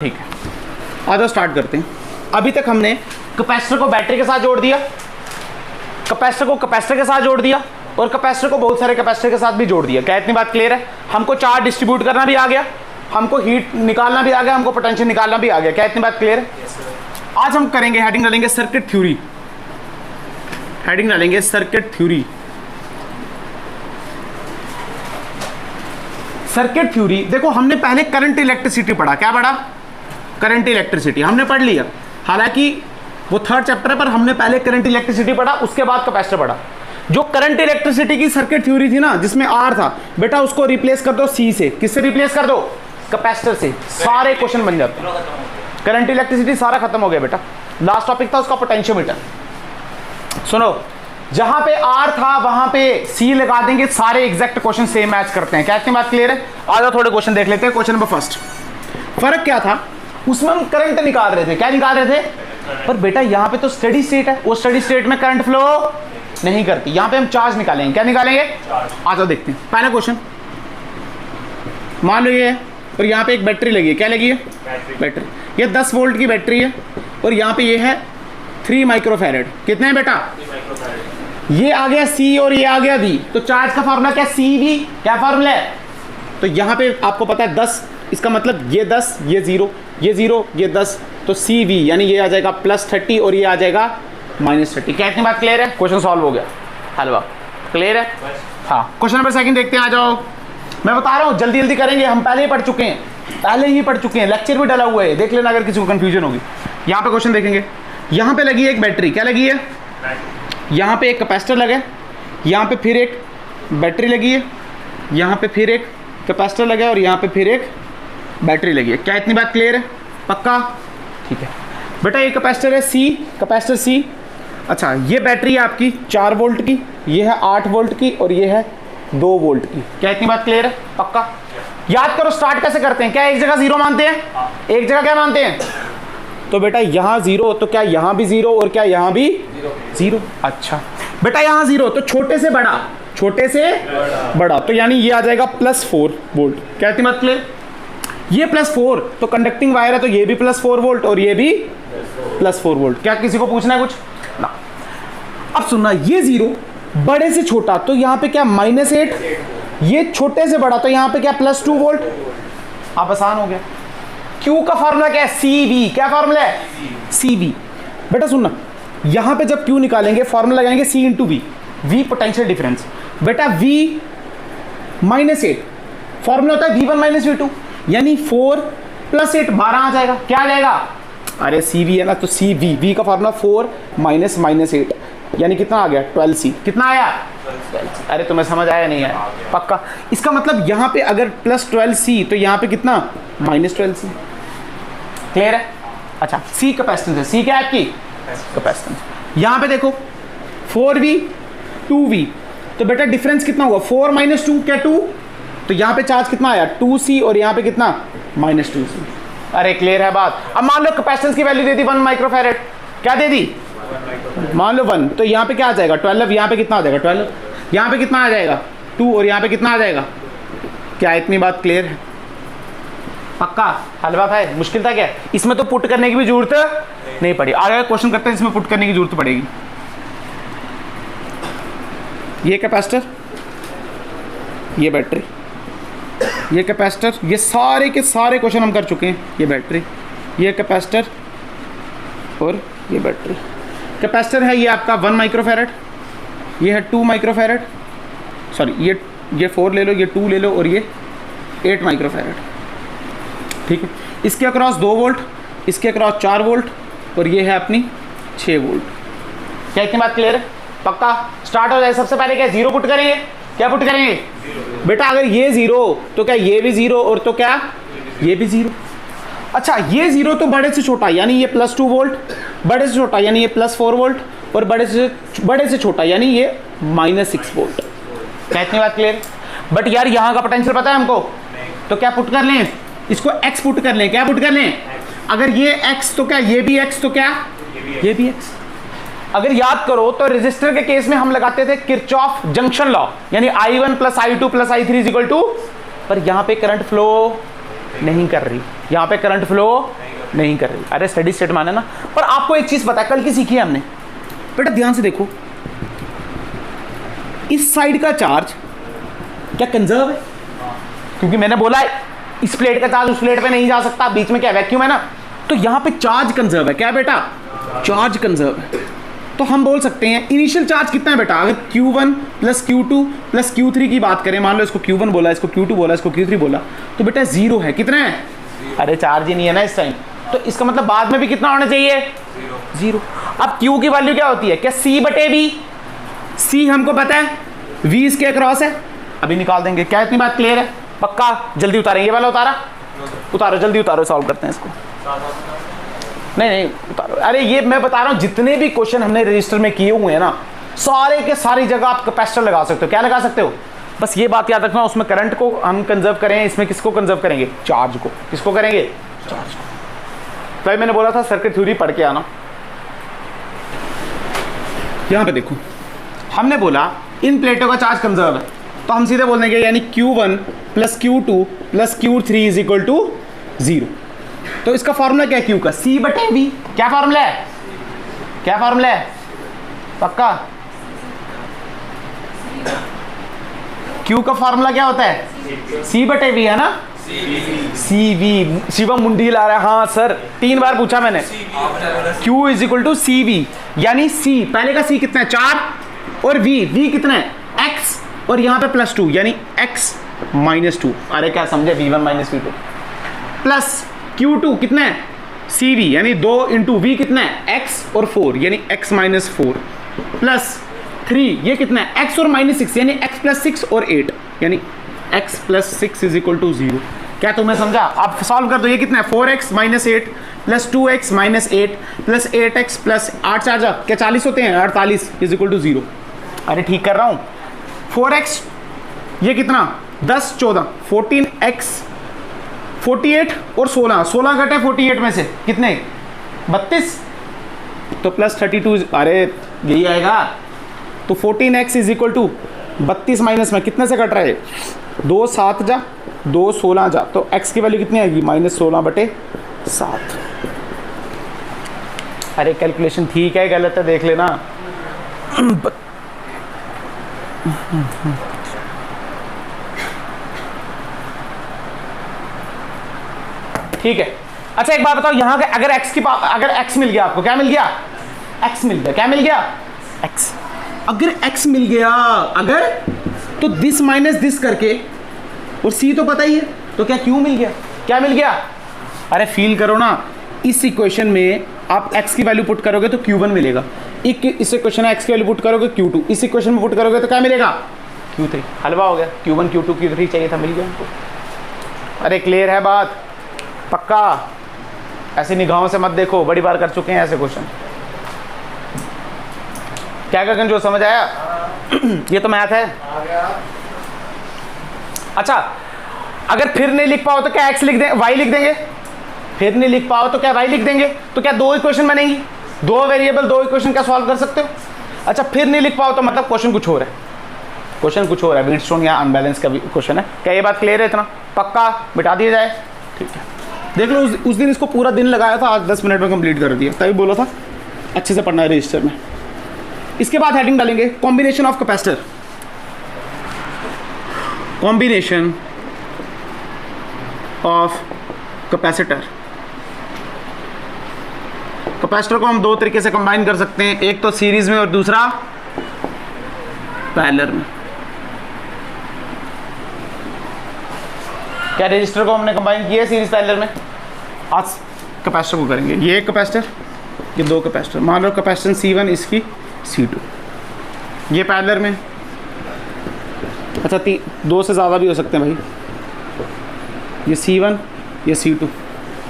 ठीक है, आ जाओ स्टार्ट करते हैं। अभी तक हमने कैपेसिटर को बैटरी के साथ जोड़ दिया, कैपेसिटर को कैपेसिटर के साथ जोड़ दिया और कैपेसिटर को बहुत सारे कैपेसिटर के साथ भी जोड़ दिया। क्या इतनी बात क्लियर है? हमको चार्ज डिस्ट्रीब्यूट करना भी आ गया, हमको हीट निकालना भी आ गया, हमको पोटेंशियल निकालना भी आ गया। क्या इतनी बात क्लियर है? आज हम करेंगे, हेडिंग डालेंगे सर्किट थ्योरी, हेडिंग डालेंगे सर्किट थ्योरी। सर्किट थ्योरी देखो, हमने पहले करंट इलेक्ट्रिसिटी पढ़ा। क्या पढ़ा? करंट इलेक्ट्रिसिटी हमने पढ़ लिया, हालांकि वो थर्ड चैप्टर है, पर हमने पहले करंट इलेक्ट्रिसिटी पढ़ा, उसके बाद कैपेसिटर पढ़ा। जो करंट इलेक्ट्रिसिटी की सर्किट थ्योरी थी ना, जिसमें आर था, बेटा उसको रिप्लेस कर दो सी से। किससे रिप्लेस कर दो? कैपेसिटर से। सारे क्वेश्चन बन जाते हैं। करंट इलेक्ट्रिसिटी सारा खत्म हो गया बेटा। लास्ट टॉपिक था उसका पोटेंशियोमीटर। सुनो, जहां पे आर था वहां पे सी लगा देंगे, सारे एग्जैक्ट क्वेश्चन सेम मैच करते हैं। क्या इतनी बात क्लियर है? आ जाओ थोड़े क्वेश्चन देख लेते हैं। क्वेश्चन नंबर फर्स्ट, फर्क क्या था? उसमें हम करंट निकाल रहे थे। क्या निकाल रहे थे? पर बेटा यहाँ पे तो स्टेडी स्टेट है, वो स्टेडी स्टेट में करंट फ्लो नहीं करती। यहाँ पे हम चार्ज निकालेंगे। क्या निकालेंगे? आ जाओ देखते हैं। पहला क्वेश्चन, मान लो ये है और यहाँ पे एक बैटरी लगी है। क्या लगी है? बैटरी। ये 10 वोल्ट की बैटरी है और यहाँ पे ये है 3 माइक्रोफैरेड। कितने हैं बेटा? ये आ गया C और ये आ गया V। तो चार्ज का फॉर्मूला क्या? CV। क्या फॉर्मूला है? तो यहाँ पे आपको पता है 10, इसका मतलब ये 10, ये 0, ये 0, ये 10, तो CV यानी ये आ जाएगा +30 और ये आ जाएगा -30। क्या इतनी बात क्लियर है? क्वेश्चन सॉल्व हो गया। हलवा क्लियर है? हाँ, क्वेश्चन नंबर सेकंड देखते हैं। आ जाओ, मैं बता रहा हूँ जल्दी जल्दी करेंगे, हम पहले ही पढ़ चुके हैं, पहले ही पढ़ चुके हैं, लेक्चर भी डला हुआ है, देख लेना अगर किसी को कंफ्यूजन होगी। यहाँ पे क्वेश्चन देखेंगे, यहाँ पे लगी है एक बैटरी। क्या लगी है? यहाँ पे एक कैपेसिटर लगा है, यहाँ पे फिर एक बैटरी लगी है, यहाँ पे फिर एक कैपेसिटर लगा है और यहाँ पे फिर एक बैटरी लगी है। क्या इतनी बात क्लियर है? पक्का? ठीक है बेटा, ये कैपेसिटर है C, कैपेसिटर C। अच्छा, ये बैटरी है आपकी 4 वोल्ट की, ये है 8 वोल्ट की और ये है 2 वोल्ट की। क्या इतनी बात क्लियर है? पक्का? याद करो स्टार्ट कैसे करते हैं। क्या एक जगह 0 मानते हैं, एक जगह क्या मानते हैं? तो बेटा यहाँ 0, तो क्या यहाँ भी 0 और क्या यहाँ भी 0? अच्छा बेटा, यहाँ 0 तो छोटे से बड़ा, छोटे से बड़ा, तो यानी ये आ जाएगा +4 वोल्ट। क्या इतनी बात क्लियर? ये +4 तो कंडक्टिंग वायर है, तो ये भी +4 वोल्ट और ये भी +4 वोल्ट। क्या किसी को पूछना है कुछ ना? अब सुनना, ये 0 बड़े से छोटा, तो यहाँ पे क्या -8, ये छोटे से बड़ा, तो यहाँ पे क्या +2 वोल्ट। आप आसान हो गया। Q का फॉर्मूला क्या है? CV। क्या फॉर्मूला है? CV। बेटा सुनना, यहाँ पे जब Q निकालेंगे फॉर्मूला लगाएंगे C × V, V potential difference. बेटा V -8 फॉर्मूला होता है V1 - V2, यानी 4 + 8 12 आ जाएगा। क्या आ जाएगा? अरे CV है ना, तो CV, V का फॉर्मूला 4 - -8 यानी कितना आ गया? 12C। कितना आया? 12C। अरे तुम्हें समझ आया नहीं आया? पक्का? इसका मतलब यहाँ पे अगर +12C तो यहाँ पे कितना? -12C। क्लियर है? अच्छा, C कैपेसिटेंस है। C क्या है आपकी? कैपेसिटेंस। यहाँ पे देखो 4V 2V, तो बेटा डिफरेंस कितना होगा? 4 - 2 क्या 2, तो यहाँ पे चार्ज कितना आया? 2C और यहाँ पे कितना? -2C। अरे क्लियर है बात? अब मान लो कैपेसिटेंस की वैल्यू दे दी 1 माइक्रोफैरेड। क्या दे दी? मान लो 1, तो यहाँ पे क्या आ जाएगा? 12। यहाँ पे कितना आ जाएगा? 12। यहाँ पे कितना आ जाएगा? 2 और यहाँ पे कितना आ जाएगा? क्या इतनी बात क्लियर है? पक्का? हलवा भाई, मुश्किल था क्या? इसमें तो पुट करने की भी जरूरत नहीं पड़ी। आगे क्वेश्चन करते हैं इसमें पुट करने की जरूरत पड़ेगी। ये कैपेसिटर, ये बैटरी, ये कैपेसिटर, ये सारे के सारे क्वेश्चन हम कर चुके हैं। ये बैटरी, ये कैपेसिटर और ये बैटरी। कैपेसिटर है ये आपका 1 माइक्रोफैरेड, ये है 2 माइक्रोफैरेड, सॉरी ये 4 ले लो, ये 2 ले लो और ये 8 माइक्रोफैरेड। ठीक है, इसके अक्रॉस 2 वोल्ट, इसके अक्रॉस 4 वोल्ट और ये है अपनी 6 वोल्ट। क्या इतनी बात क्लियर है? पक्का? स्टार्ट हो जाए। सबसे पहले क्या 0 पुट करेंगे? क्या पुट करेंगे? बेटा अगर ये 0 तो क्या ये भी 0 और तो क्या ये भी 0। अच्छा, ये 0 तो बड़े से छोटा यानी ये +2 वोल्ट, बड़े से छोटा यानी ये +4 वोल्ट और बड़े से छोटा यानी ये -6 वोल्ट। क्या इतनी बात क्लियर? बट यार यहाँ का पोटेंशियल पता है हमको, तो क्या पुट कर लें? इसको x पुट कर लें। क्या पुट कर लें? अगर ये x तो क्या ये भी x, तो क्या ये भी x। अगर याद करो तो रेजिस्टर के केस में हम लगाते थे किरचॉफ जंक्शन लॉ, यानी I1 + I2 + I3 = पर यहाँ पे करंट फ्लो नहीं कर रही। यहाँ पे करंट फ्लो नहीं कर रही। अरे स्टेडी स्टेट माने ना। और आपको एक चीज पता है, कल की सीखी है हमने, बेटा ध्यान से देखो, इस साइड का चार्ज क्या कंजर्व है? क्योंकि मैंने बोला है इस प्लेट का चार्ज उस प्लेट पे नहीं जा सकता, बीच में क्या वैक्यूम है ना, तो यहां पे चार्ज कंजर्व है। क्या बेटा? चार्ज कंजर्व है। तो हम बोल सकते हैं इनिशियल चार्ज कितना है बेटा? अगर Q1 plus Q2 plus Q3 की बात करें, मान लो इसको Q1 बोला, इसको Q2 बोला, इसको Q3 बोला, तो बेटा 0 है। कितना है? अरे चार्ज ही नहीं है ना इस टाइम, तो इसका मतलब बाद में भी कितना होना चाहिए? 0। अब Q की वैल्यू क्या होती है? क्या C बटे V? C हमको पता है, V इसके अक्रॉस है, अभी निकाल देंगे। क्या इतनी बात क्लियर है? पक्का? जल्दी उतारेंगे, ये वाला उतारो जल्दी उतारो, सॉल्व करते हैं इसको। नहीं उतारो। अरे ये मैं बता रहा हूं, जितने भी क्वेश्चन हमने रजिस्टर में किए हुए हैं ना, सारे के सारी जगह आप कैपेसिटर लगा सकते हो। क्या लगा सकते हो? बस ये बात याद रखना, उसमें करंट को हम कंजर्व करें, इसमें किसको कंजर्व करेंगे? चार्ज को। किसको करेंगे? चार्ज को। तो मैंने बोला था सर्किट थ्योरी पढ़ के आना। यहां पे देखो, हमने बोला इन प्लेटों का चार्ज कंजर्व है, तो हम सीधे बोल देंगे यानी Q1 plus Q2 plus Q3 is equal to 0। तो इसका फॉर्मूला क्या है Q का? C बटे V। क्या फॉर्मूला है? क्या फॉर्मूला है? पक्का? Q का फॉर्मूला क्या होता है? C बटे V, है ना? CV। शिवम मुंडी ला रहा है। हाँ सर, 3 बार पूछा मैंने। Q is equal to CV, यानी C पहले का C कितना है? 4, और V कितना है? X, और यहाँ पे प्लस 2 यानी X माइनस 2। अरे क्या समझे? V1 minus V2 plus Q2 कितना है? CV यानी 2 इंटू V कितना है? X और 4 यानी X माइनस 4 प्लस 3, ये कितना है? X और माइनस 6 यानी X प्लस 6 और 8 यानी X plus 6 is equal to 0। क्या तुम्हें समझा? आप सॉल्व कर दो। ये कितना है? 4x minus 8 plus 2x minus 8 plus 8x plus 8 4 क्या 40 होते हैं? 48 इज इक्वल टू 0। अरे ठीक कर रहा हूँ। 4x ये कितना? 10 14 14x 48 और 16 घटे 48 में से कितने? 32, तो प्लस 32। अरे यही आएगा। तो 14x is equal to 32 minus में कितने से कट रहा है? 2 7 जा 2 16 जा, तो x की वैल्यू कितनी आएगी? माइनस 16 बटे 7। अरे कैलकुलेशन ठीक है गलत है देख लेना। ठीक है। अच्छा एक बात बताओ, यहां के अगर अगर x मिल गया आपको, क्या मिल गया? x मिल गया। क्या मिल गया? x। अगर x मिल गया, अगर, तो दिस माइनस दिस करके, और c तो पता ही है, तो क्या q मिल गया? क्या मिल गया? अरे फील करो ना, इस इक्वेशन में आप x की वैल्यू पुट करोगे तो Q1 मिलेगा। इस इक्वेशन में x की वैल्यू पुट करोगे Q2, इस इक्वेशन में पुट करोगे तो क्या मिलेगा? Q3। हलवा हो गया। Q1 Q2 Q3 चाहिए था, मिल गया हमको। अरे क्लियर है बात? पक्का? ऐसे निगाहों से मत देखो, बड़ी बार कर चुके हैं ऐसे क्वेश्चन। क्या गगन जो समझ आया? ये तो मैथ है। अच्छा अगर फिर नहीं लिख पाओ तो क्या x लिख दें, y लिख देंगे? फिर नहीं लिख पाओ तो क्या y लिख देंगे? तो क्या 2 इक्वेशन बनेगी? 2 वेरिएबल 2 इक्वेशन क्या सॉल्व कर सकते हो? अच्छा फिर नहीं लिख पाओ तो मतलब क्वेश्चन कुछ और है। क्वेश्चन कुछ और है, व्हीटस्टोन या अनबैलेंस का क्वेश्चन है। क्या ये बात क्लियर है? इतना पक्का? मिटा दिया जाए? ठीक है। देख लो उस दिन इसको पूरा दिन लगाया था, आज 10 मिनट में कंप्लीट कर दिया। तभी बोला था अच्छे से पढ़ना है रजिस्टर में। इसके बाद हेडिंग डालेंगे combination of capacitor. Combination of capacitor. Capacitor को हम 2 तरीके से कंबाइन कर सकते हैं, एक तो सीरीज में और दूसरा पैरेलल में। क्या रजिस्टर को हमने कंबाइन किया है सीरीज पैरेलल में? आज कैपेसिटर को करेंगे। ये एक कैपेसिटर, ये 2 कैपेसिटर। मान लो कैपेसिटेंस C1 इसकी C2, ये पैरेलल में। अच्छा 2 से ज़्यादा भी हो सकते हैं भाई। ये C1 ये C2।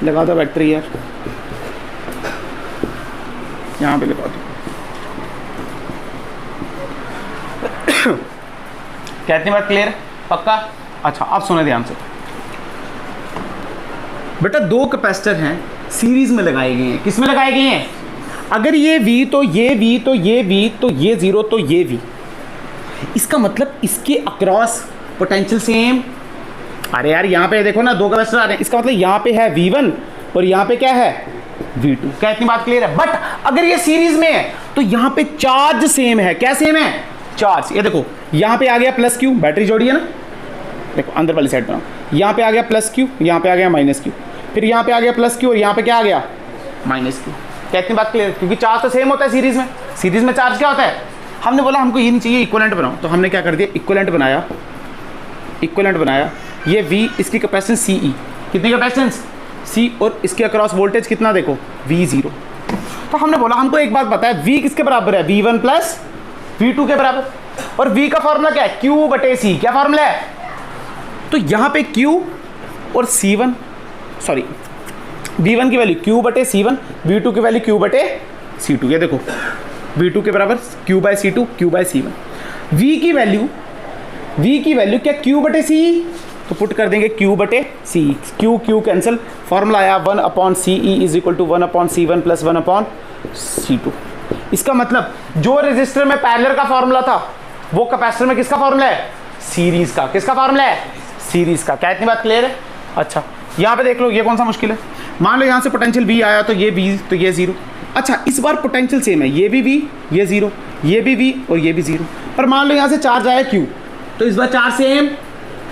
लगा दो बैटरी यार, यहाँ पे लगा दो। क्या इतनी बात क्लियर? पक्का? अच्छा अब सुने ध्यान से बेटा, 2 कैपेसिटर हैं सीरीज में लगाए गए हैं। किस में लगाए गए हैं? अगर ये V तो ये V तो ये V तो ये 0 तो ये V। इसका मतलब इसके अक्रॉस पोटेंशियल सेम अरे यार यहाँ पे देखो ना, दो कैपेसिटर आ रहे हैं, इसका मतलब यहाँ पे है V1 और यहाँ पे क्या है V2। क्या इतनी बात क्लियर है? बट अगर ये सीरीज में है तो यहाँ पे चार्ज सेम है। क्या सेम है? चार्ज। ये देखो यहाँ पे आ गया प्लस क्यू, बैटरी जोड़ी है ना, देखो अंदर वाली साइड बनाओ, यहाँ पे आ गया प्लस क्यू, यहाँ पे आ गया माइनस क्यू, फिर यहाँ पे आ गया प्लस क्यू और यहाँ पे क्या आ गया माइनस क्यू। क्या इतनी बात क्लियर? क्योंकि चार्ज तो सेम होता है सीरीज में। सीरीज में चार्ज क्या होता है? हमने बोला हमको ये नहीं चाहिए, इक्विवेलेंट बनाओ, तो हमने क्या कर दिया, इक्विवेलेंट बनाया। इक्विवेलेंट बनाया, ये V, इसकी कैपेसिटेंस CE, कितनी कैपेसिटेंस C, और इसके अक्रॉस वोल्टेज कितना देखो V0। तो हमने बोला हमको एक बात पता है, V किसके बराबर है? V1 प्लस V2 के बराबर। और V का फॉर्मूला क्या है? Q बटे C। क्या फॉर्मूला है? तो यहाँ पे Q और C1, सॉरी V1 की वैल्यू Q बटे C1, V2 की वैल्यू Q बटे C2। ये देखो V2 के बराबर Q by C2, Q by C1। V की वैल्यू क्या? Q बटे C, तो पुट कर देंगे Q बटे C। Q कैंसिल, फॉर्मूला आया 1/CE is equal to 1/C1 plus 1/C2। इसका मतलब जो रेजिस्टर में पैरेलल का फॉर्मूला था वो कैपेसिटर में किसका फॉर्मूला है? सीरीज का। किसका फॉर्मूला है? सीरीज का। क्या इतनी बात क्लियर है? अच्छा यहाँ पे देख लो, ये कौन सा मुश्किल है। मान लो यहाँ से पोटेंशियल V आया तो ये V, तो ये 0। अच्छा इस बार पोटेंशियल सेम है, ये भी V, ये 0, ये भी V और ये भी 0। पर मान लो यहाँ से चार्ज आया Q, तो इस बार चार्ज सेम,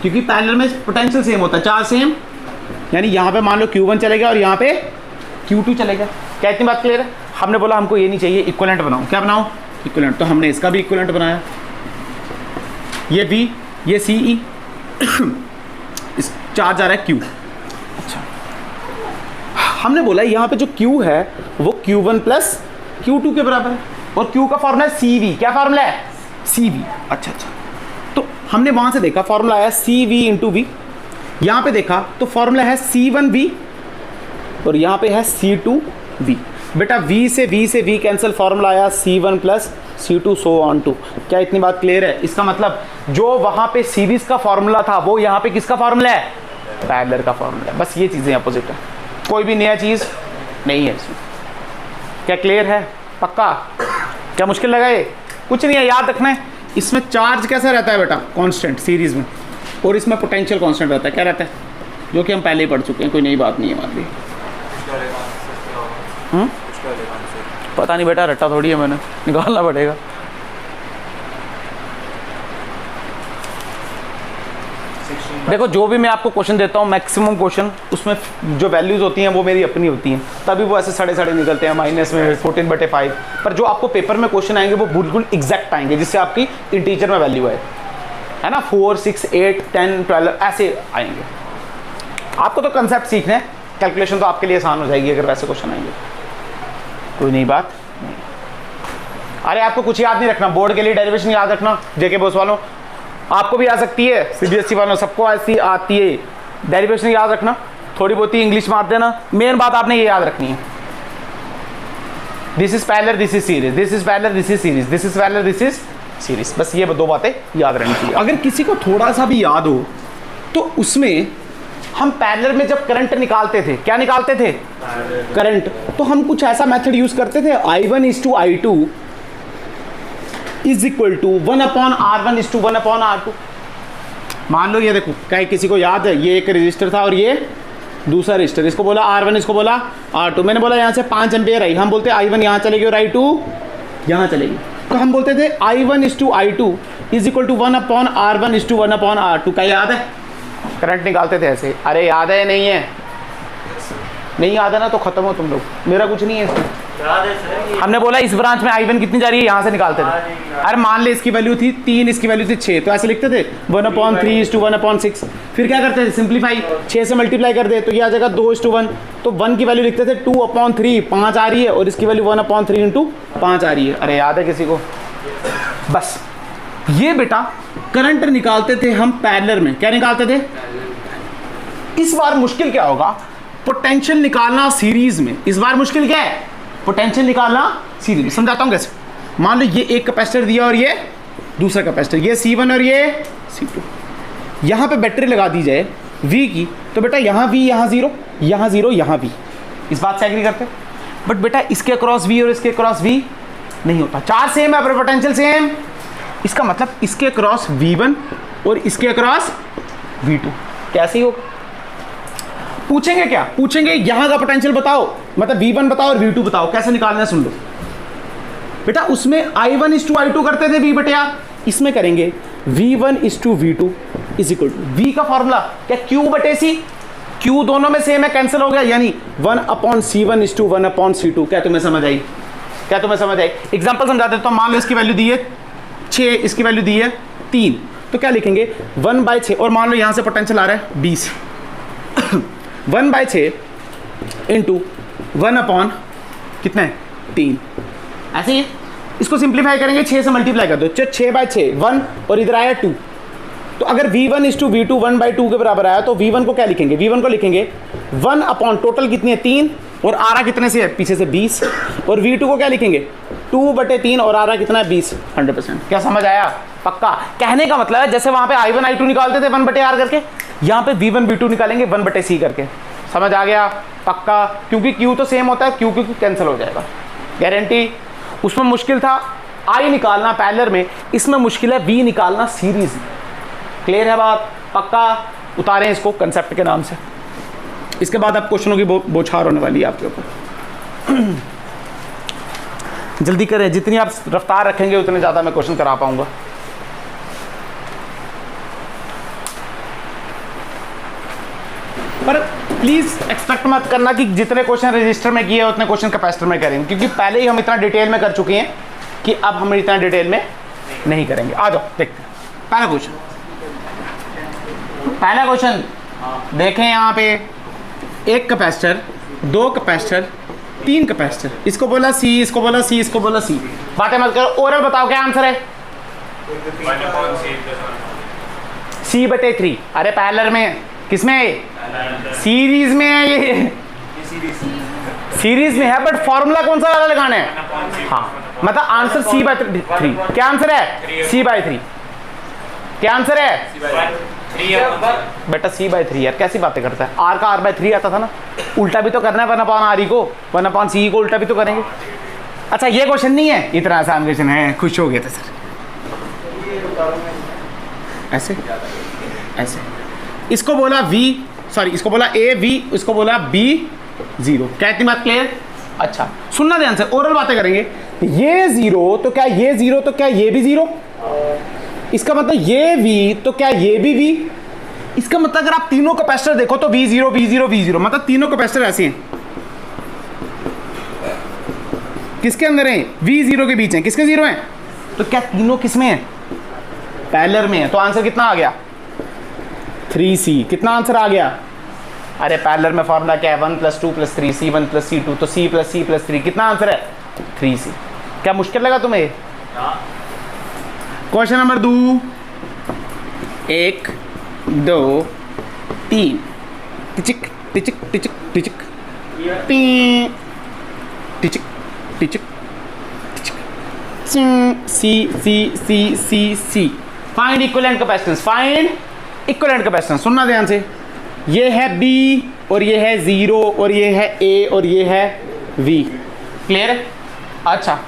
क्योंकि पैरेलल में पोटेंशियल सेम होता है, चार्ज सेम, यानी यहाँ पे मान लो Q1 चलेगा और यहाँ पे Q2 चलेगा। क्या इतनी बात क्लियर है? हमने बोला हमको ये नहीं चाहिए, इक्विवेलेंट बनाओ। क्या बनाओ? इक्विवेलेंट। तो हमने इसका भी इक्विवेलेंट बनाया, ये V, ये CE, इस चार्ज आ रहा है Q। अच्छा हमने बोला यहाँ पे जो Q है वो Q1 प्लस Q2 के बराबर है, और Q का फॉर्मूला है CV। क्या फॉर्मूला है? CV। अच्छा तो हमने वहाँ से देखा फॉर्मूला आया CV इंटू V, यहाँ पे देखा तो फॉर्मूला है C1V और यहाँ पे है C2V। बेटा V से V कैंसिल, फॉर्मूला आया C1 plus C2 so on to. क्या इतनी बात क्लियर है? इसका मतलब जो वहाँ पे सीरीज का फॉर्मूला था वो यहाँ पे किसका फॉर्मूला है? पैरेलल का फॉर्मूला है। बस ये चीज़ें अपोजिट है, कोई भी नया चीज़ नहीं है इसमें। क्या क्लियर है? पक्का? क्या मुश्किल लगा ये? कुछ नहीं है, याद रखना है। इसमें चार्ज कैसा रहता है बेटा? कांस्टेंट सीरीज में, और इसमें पोटेंशियल कांस्टेंट रहता है। क्या रहता है? जो कि हम पहले ही पढ़ चुके हैं, कोई नई बात नहीं है हमारे लिए। पता नहीं बेटा, रट्टा थोड़ी है, मैंने निकालना पड़ेगा। देखो जो भी मैं आपको क्वेश्चन देता हूँ, मैक्सिमम क्वेश्चन उसमें जो वैल्यूज होती हैं वो मेरी अपनी होती हैं, तभी वो ऐसे सड़े निकलते हैं, माइनस में 14/5। पर जो आपको पेपर में क्वेश्चन आएंगे वो बिल्कुल एग्जैक्ट आएंगे, जिससे आपकी इंटीजर में वैल्यू है ना, 4, 6, 8, 10, 12 ऐसे आएंगे। आपको तो कंसेप्ट सीखना है, कैलकुलेशन तो आपके लिए आसान हो जाएगी अगर वैसे क्वेश्चन आएंगे। कोई नई बात नहीं। अरे आपको कुछ याद नहीं रखना, बोर्ड के लिए डेरिवेशन याद रखना, जेके बॉस वालों आपको भी आ सकती है, सीबीएसई वालों सबको ऐसी आती है। डेरिवेशन याद रखना, थोड़ी बहुत ही इंग्लिश मार देना, मेन बात आपने ये याद रखनी है। This is parallel, this is series, this is parallel, this is series, this is parallel, this is series. बस ये दो बातें याद रहनी चाहिए। अगर किसी को थोड़ा सा भी याद हो तो उसमें हम पैरेलल में जब करंट निकालते थे, क्या निकालते थे? करंट। तो हम कुछ ऐसा मेथड यूज करते थे, I1:I2 is equal to 1/R1:1/R2। मान लो ये देखो, क्या किसी को याद है, ये एक रजिस्टर था और ये दूसरा रजिस्टर, इसको बोला R1, इसको बोला R2। मैंने बोला यहाँ से 5 एम्पियर आई, हम बोलते I1 यहाँ चलेगी और I2 यहाँ चलेगी, तो हम बोलते थे I1:I2 is equal to 1/R1:1/R2। क्या याद है? करंट निकालते थे ऐसे। अरे याद है नहीं है? नहीं याद है ना तो खत्म हो तुम लोग, मेरा कुछ नहीं है इसमें। हमने बोला इस ब्रांच में I1 कितनी जा रही है, यहाँ से निकालते थे। अरे मान ले इसकी वैल्यू थी 3, इसकी वैल्यू थी 6, तो ऐसे लिखते थे 1/3:1/6। फिर क्या करते थे? सिंप्लीफाई, 6 से मल्टीप्लाई कर दे तो ये आ जाएगा 2:1। तो 1 की वैल्यू लिखते थे 2/3, 5 आ रही है, और इसकी वैल्यू 1/3 × 5 आ रही है। अरे याद है किसी को? बस ये बेटा करंट निकालते थे हम पैरेलल में। क्या निकालते थे? इस बार मुश्किल क्या होगा? पोटेंशियल निकालना सीरीज में। इस बार मुश्किल क्या है? पोटेंशियल निकालना सीरीज में। समझाता हूं कैसे। मान लो ये एक कैपेसिटर दिया और ये दूसरा कैपेसिटर, ये C1 और ये C2। यहाँ पे बैटरी लगा दी जाए V की, तो बेटा यहाँ V, यहाँ 0, यहाँ 0, यहाँ V। इस बात से एग्री करते? बट बेटा इसके अक्रॉस V और इसके अक्रॉस V नहीं होता, चार्ज सेम है पर पोटेंशियल सेम। इसका मतलब इसके अक्रॉस V1 और इसके अक्रॉस V2। कैसे ही होगा? पूछेंगे क्या? पूछेंगे यहां का पोटेंशियल बताओ, मतलब V1 बताओ और V2 बताओ, कैसे निकालना है सुन लो बेटा। उसमें I1:I2 करते थे V बटे R, इसमें करेंगे V1:V2 is equal to V का फॉर्मूला क्या Q बटे C, Q दोनों में सेम है, कैंसिल हो गया, यानी 1/C1:1/C2। क्या तुम्हें समझ आई? क्या तुम्हें समझ आई? एग्जांपल समझा देता हूं। मान लो इसकी वैल्यू दी है 6, इसकी वैल्यू दी है 3, तो क्या लिखेंगे 1/6, और मान लो यहां से पोटेंशियल आ रहा है 20 1/6 इंटू 1/ कितना है 3, ऐसे ही। इसको सिंप्लीफाई करेंगे, 6 से मल्टीप्लाई कर दो, 6/6 1, और इधर आया 2, तो अगर V1:V2 1/2 के बराबर आया तो V1 को क्या लिखेंगे? V1 को लिखेंगे 1/ टोटल कितनी है 3, और आ रहा कितने से है पीछे से 20, और V2 को क्या लिखेंगे 2/3, और आ रहा कितना है 20। 100%। क्या समझ आया? पक्का। कहने का मतलब है जैसे वहां पे I1:I2 निकालते थे 1/R करके, यहाँ पे V1:V2 निकालेंगे 1/C करके। समझ आ गया? पक्का। क्योंकि Q तो सेम होता है, Q कैंसिल हो जाएगा, गारंटी। उसमें मुश्किल था I निकालना पैरेलल में, इसमें मुश्किल है V निकालना सीरीज। क्लियर है बात? पक्का। उतारें इसको कंसेप्ट के नाम से। इसके बाद अब क्वेश्चनों की बौछार होने वाली है आपके ऊपर। जल्दी करें, जितनी आप रफ्तार रखेंगे उतने ज़्यादा मैं क्वेश्चन करा पाऊंगा। पर प्लीज़ एक्सपेक्ट मत करना कि जितने क्वेश्चन रजिस्टर में किए उतने क्वेश्चन कैपेसिटर में करेंगे, क्योंकि पहले ही हम इतना डिटेल में कर चुके हैं कि अब हम इतना डिटेल में नहीं करेंगे। आ जाओ देखते हैं पहला क्वेश्चन। पहला क्वेश्चन देखें, यहाँ पे एक कैपेसिटर, 2 कैपेसिटर, 3 कैपेसिटर, इसको बोला C, इसको बोला C, इसको बोला C। बातें मत करो, ओरल बताओ क्या आंसर है? C/3। अरे पैरेलल में, किसमें है? सीरीज में है ये, सीरीज में है, बट फॉर्मूला कौन सा वाला लगाना है? हाँ, मतलब आंसर C/3। क्या आंसर है? C/3। क्या आंसर है? बेटा C/3 यार, कैसी बातें करता है? R का R/3 आता था ना, उल्टा भी तो करना है 1/R को, 1/C को उल्टा भी तो करेंगे। अच्छा ये क्वेश्चन नहीं है, इतना आसान क्वेश्चन है, खुश हो गए थे सर। ऐसे ऐसे इसको बोला इसको बोला A V, इसको बोला B 0। क्या इतनी बात क्लियर? अच्छा सुनना ध्यान से, ओरल बातें करेंगे। ये 0 तो क्या ये 0 तो क्या ये भी 0? इसका मतलब ये V तो क्या ये भी V? इसका मतलब अगर आप तीनों कैपेसिटर देखो तो V0 V0 V0, मतलब तीनों कैपेसिटर ऐसे हैं। किसके अंदर हैं? V0 के बीच हैं। किसके 0 हैं? तो क्या तीनों किसमें हैं? पैरेलल में है। तो आंसर कितना आ गया? 3C। कितना आंसर आ गया? अरे पैरेलल में फॉर्मूला क्या है? 1 + 2 + 3 C1 + C2, तो C + C + 3 कितना आंसर है? 3C। क्या मुश्किल लगा तुम्हें? क्वेश्चन नंबर 2, 1 2 3 टिचिक टिचिक टिचिक टिचिक टी टिचिक टिचिक सी। Find equivalent capacitance. Find equivalent capacitance. सुनना ध्यान से, ये है B और ये है 0 और ये है A और ये है V। क्लियर है? अच्छा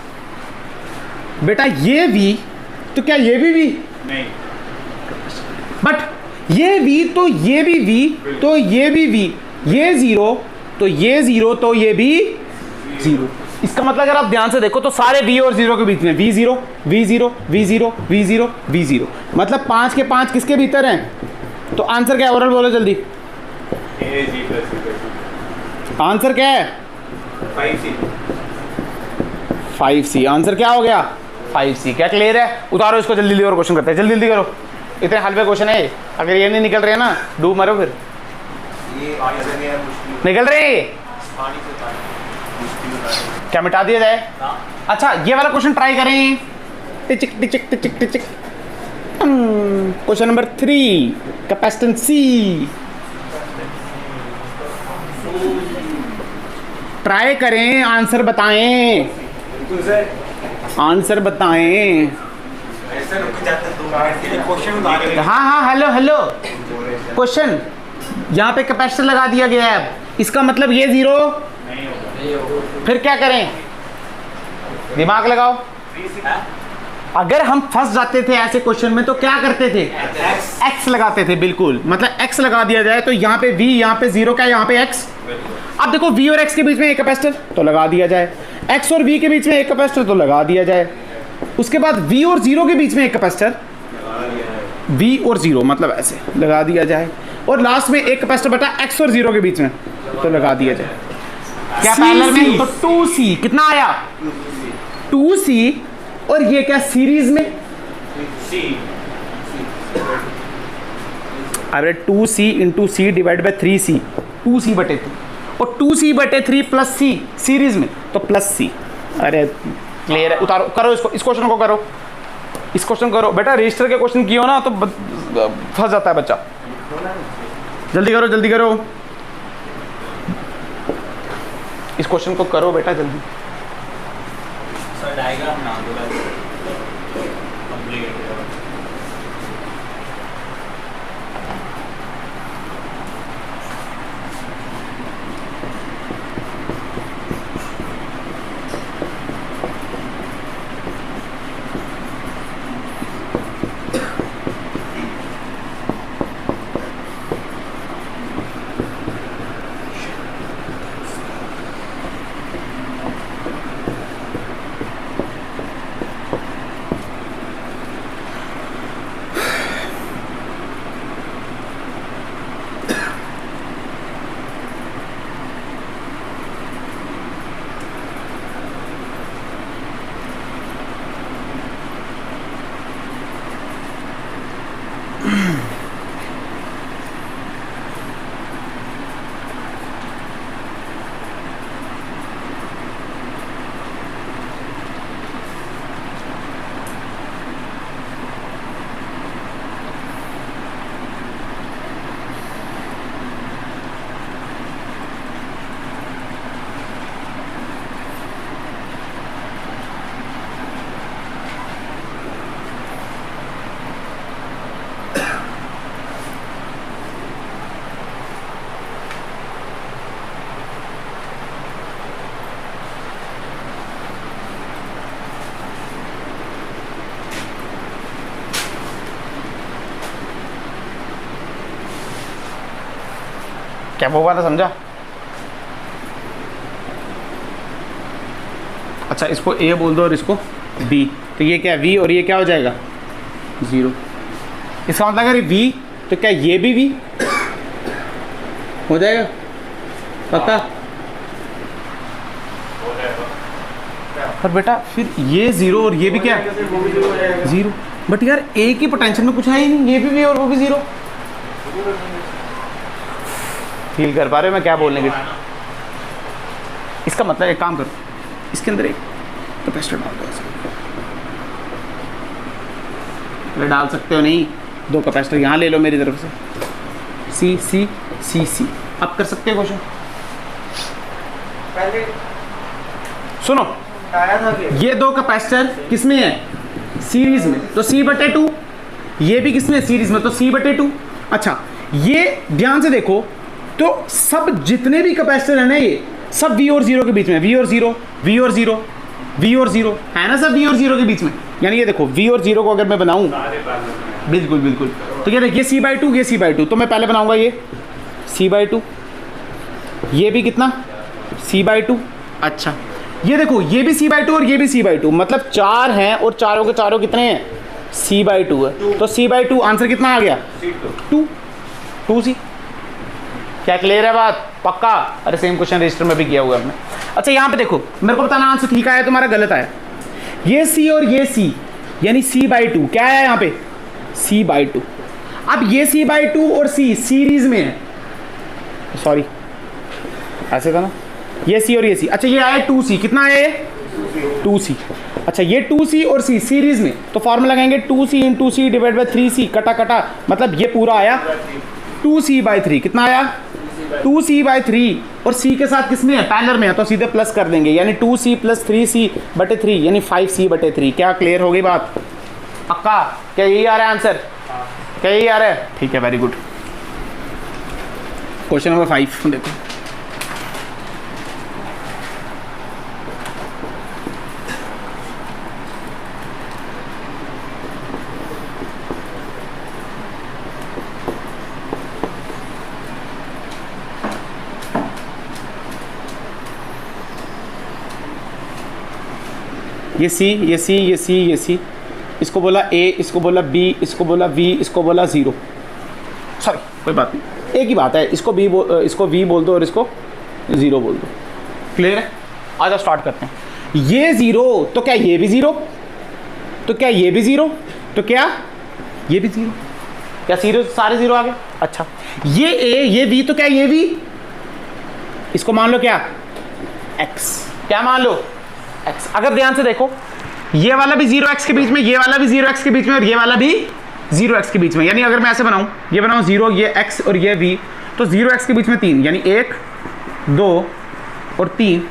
बेटा ये V तो क्या ये भी V? नहीं। बट ये V तो ये भी V तो ये भी V, ये 0 तो ये 0 तो ये भी 0। इसका मतलब अगर आप ध्यान से देखो तो सारे V और 0 के बीच में V0 V0 V0 V0 V0, मतलब 5 के 5 किसके भीतर हैं? तो आंसर क्या है? ओरल बोलो जल्दी। आंसर क्या है? 5C। आंसर क्या हो गया? 5C। क्या क्लियर है? उतारो इसको जल्दी और क्वेश्चन करते हैं। जल्दी जल्दी करो, इतने हल्के क्वेश्चन है। अगर ये नहीं निकल रहे हैं ना, डूब मरो फिर। निकल रहे क्या मिटा दिया जाए? अच्छा ये वाला क्वेश्चन ट्राई करें। टिचिक टिचिक टिचिक टिचिक। Question number 3, capacitance C। Try करें, आंसर बताएं, आंसर बताएं। हाँ हेलो हेलो, क्वेश्चन यहाँ पे कैपेसिटर लगा दिया गया है, इसका मतलब ये 0, फिर क्या करें? दिमाग लगाओ। अगर हम फंस जाते थे ऐसे क्वेश्चन में तो क्या करते थे, एक्स लगाते थे, बिल्कुल, मतलब एक्स लगा दिया जाए तो यहाँ पे वी, यहाँ पे जीरो, क्या यहाँ पे एक्स। अब देखो वी और एक्स के बीच में एक कैपेसिटर तो लगा दिया जाए, एक्स और वी के बीच में एक कैपेसिटर तो लगा दिया जाए, उसके बाद वी और जीरो के बीच में एक कैपेसिटर, वी और जीरो मतलब ऐसे लगा दिया जाए, और लास्ट में एक कैपेसिटर बटा एक्स और जीरो के बीच में तो लगा दिया जाए। क्या पैरेलल में, तो 2C कितना आया, 2C, और ये क्या सीरीज में, अरे 2C into C divide by 3C, 2C बटे 3, और 2C बटे 3 प्लस C सीरीज में तो प्लस C। अरे क्लियर है, उतारो, करो इसको, इस क्वेश्चन को करो, इस क्वेश्चन करो बेटा, रजिस्टर के क्वेश्चन किए हो ना तो फंस जाता है बच्चा। जल्दी करो जल्दी करो, इस क्वेश्चन को करो बेटा जल्दी। सर डायग्राम ना दो कंप्लीट। क्या वो वाला समझा? अच्छा इसको ए बोल दो और इसको बी, तो ये क्या वी और ये क्या हो जाएगा जीरो। इसका मतलब अगर वी तो क्या ये भी वी हो जाएगा पक्का? पर बेटा फिर ये जीरो और ये भी क्या जीरो, बट यार ए की पोटेंशियल में कुछ है ही नहीं, ये भी वी और वो भी जीरो। फील कर पा रहे हो मैं क्या बोलने की? इसका मतलब एक काम करो, इसके अंदर एक कैपेसिटर डाल दो, ऐसे डाल सकते हो नहीं, दो कैपेसिटर यहाँ ले लो मेरी तरफ से, सी सी सी सी। अब कर सकते हो क्वेश्चन? पहले सुनो, आया था ये दो कैपेसिटर किसमें है सीरीज में, तो सी बटे टू, ये भी किसमें सीरीज में तो सी बटे टू। अच्छा ये ध्यान से देखो तो सब जितने भी कैपेसिटर है ना ये सब वी और जीरो के बीच में, वी और जीरो वी और जीरो वी और जीरो है ना, सब वी और जीरो के बीच में। यानी ये देखो वी और जीरो को अगर मैं बनाऊं, बिल्कुल बिल्कुल, तो ये देखिए सी बाई टू, ये सी बाई टू, तो मैं पहले बनाऊंगा ये सी बाई टू, ये भी कितना सी बाई टू। अच्छा ये देखो ये भी सी बाई टू और ये भी सी बाई टू, मतलब चार हैं और चारों के चारों कितने हैं सी बाई टू है, तो सी बाई टू आंसर कितना आ गया टू, टू सी। क्या क्लियर है बात? पक्का? अरे सेम क्वेश्चन रजिस्टर में भी किया हुआ हमने। अच्छा यहाँ पे देखो, मेरे को बताना आंसर ठीक आया तुम्हारा गलत आया। ये सी और ये सी यानी सी बाई टू, क्या है यहाँ पे सी बाई टू। अब ये सी बाई टू और सी सीरीज में है, सॉरी ऐसे था ना, ये सी और ये सी। अच्छा ये आया टू सी, कितना आया ये टू सी। अच्छा ये टू सी और सी सीरीज में, तो फॉर्मूला लगाएंगे two C into C divide by three C, कटा कटा, मतलब ये पूरा आया टू सी बाई थ्री। कितना आया टू सी बाई थ्री, और सी के साथ किसमें है पैरेलल में है, तो सीधे प्लस कर देंगे, यानी two C plus three C बटे थ्री यानी फाइव सी बटे थ्री। क्या क्लियर हो गई बात? पक्का? क्या यही आ रहा है आंसर? क्या यही आ रहा है? ठीक है, वेरी गुड। क्वेश्चन नंबर 5 देखो, ये सी, ये सी, ये सी, ये सी, इसको बोला ए, इसको बोला बी, इसको बोला वी, इसको बोला ज़ीरो। सॉरी कोई बात नहीं, एक ही बात है, इसको इसको वी बोल दो और इसको ज़ीरो बोल दो। क्लियर है? आ जाओ स्टार्ट करते हैं। ये ज़ीरो तो क्या ये भी ज़ीरो, तो क्या ये भी ज़ीरो, तो क्या ये भी ज़ीरो, क्या ज़ीरो सारे ज़ीरो आ गए। अच्छा ये ए, ये वी, तो क्या ये वी, इसको मान लो क्या एक्स, क्या मान लो एक्स। अगर ध्यान से देखो ये वाला भी 0x के बीच में, ये वाला भी 0x के बीच में और ये वाला भी 0x के बीच में, यानी अगर मैं ऐसे बनाऊं, ये बनाऊं 0, ये x और ये v, तो 0x के बीच में 3, यानी 1 2 और 3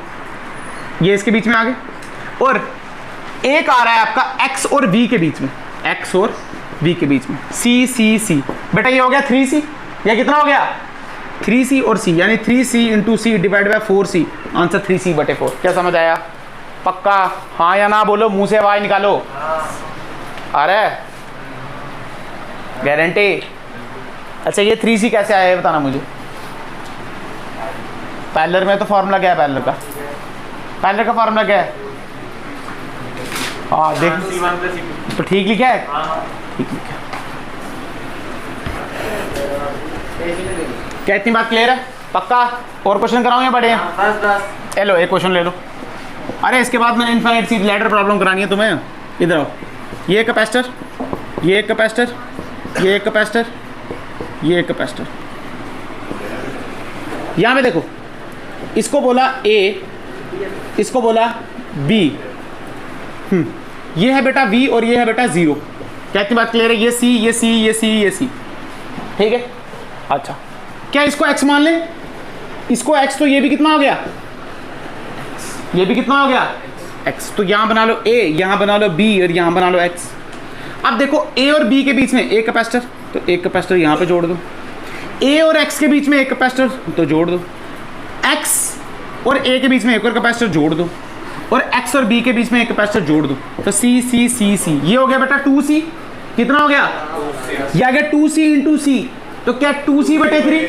ये इसके बीच में आ गए, और एक आ रहा है आपका x और v के बीच में, x और v के बीच में, c c c। बेटा ये हो गया 3c, या कितना हो गया 3c और c, यानी 3c into C divide by 4c, answer 3c/4। क्या समझ आया? पक्का हाँ या ना बोलो, मुंह से आवाज निकालो। आ रहा है गारंटी? अच्छा ये 3c कैसे आया है बताना मुझे। पैरेलल में तो फॉर्मूला क्या है पैरेलल का? पैरेलल का फॉर्मूला क्या है? हाँ देख तो ठीक लिखा है, ठीक लिखा है। क्या इतनी बात क्लियर है? पक्का? और क्वेश्चन कराऊं या बड़े हैं? लो एक क्वेश्चन ले लो। अरे इसके बाद मैंने इनफाइनाइट सी लैडर प्रॉब्लम करानी है तुम्हें। इधर आओ, ये कैपेसिटर, ये कैपेसिटर, ये कैपेसिटर, ये कैपेसिटर। यहाँ पे देखो, इसको बोला ए, इसको बोला बी, ये है बेटा v और ये है बेटा 0। क्या इतनी बात क्लियर है? ये c, ये c, ये c, ये c, ठीक है। अच्छा क्या इसको x मान लें? इसको x, तो ये भी कितना हो गया, ये भी कितना हो गया x। तो यहां बना लो a, यहां बना लो b और यहां बना लो x। अब देखो a और b के बीच में एक कैपेसिटर, तो एक कैपेसिटर यहां पे जोड़ दो। a और x के बीच में एक कैपेसिटर, तो जोड़ दो। x और a के बीच में एक और कैपेसिटर जोड़ दो, और x और b के बीच में एक कैपेसिटर जोड़ दो। तो c c c c, ये हो गया बेटा 2c। कितना हो गया? ये आ गया 2c इंटू c, तो क्या 2c/3,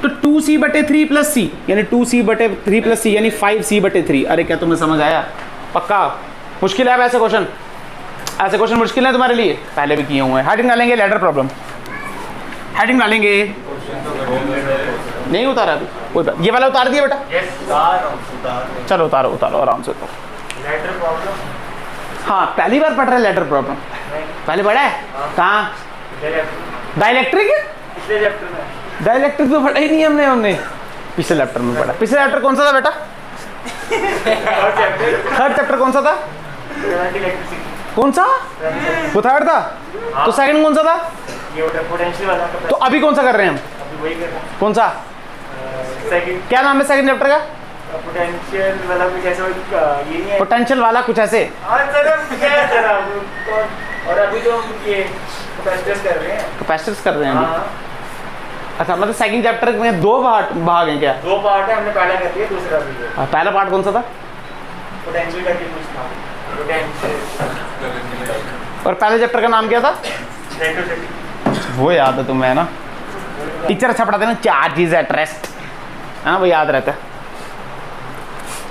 तो 2c/3 प्लस c, यानी 2c/3 प्लस c, यानी 5c/3। अरे क्या तुम्हें समझ आया? पक्का? मुश्किल है ऐसे क्वेश्चन? ऐसे क्वेश्चन मुश्किल है तुम्हारे लिए? पहले भी किए हुए हैं। हेडिंग डालेंगे लैडर प्रॉब्लम, हेडिंग डालेंगे। नहीं उतारा अभी? कोई बात, ये वाला उतार दिया बेटा? चलो उतारो उतारो आराम से उतारो। हाँ पहली बार पढ़ रहे लैडर प्रॉब्लम? पहले पढ़ा है? कहाँ? डाइलेक्ट्रिक? डाइलेक्ट्रिक तो पढ़ा ही नहीं हमने पिछले चैप्टर में पढ़ा। पिछले चैप्टर कौन सा था बेटा? थर्ड चैप्टर कौन सा था? कौन सा? वो थर्ड था। तो सेकंड कौन सा था? तो अभी कौन सा कर रहे हैं हम? कौन सा? क्या नाम है सेकंड चैप्टर का? पोटेंशियल वाला कुछ ऐसा, ये नहीं है? पोटेंशियल वाला कुछ ऐसे। और अभी जो ये कैपेसिटर्स कर रहे हैं अभी। अच्छा मतलब सेकंड चैप्टर में दो भाग हैं क्या? दो पार्ट है, हमने पहला कर दिया, दूसरा भी है। पहला पार्ट कौन सा था? पोटेंशियल का कुछ था, पोटेंशियल। और पहले चैप्टर का नाम क्या था? वो याद है तुम्हें ना? टीचर अच्छा पढ़ाते हैं ना, चार्जेस एट रेस्ट, हाँ वो याद रहता है।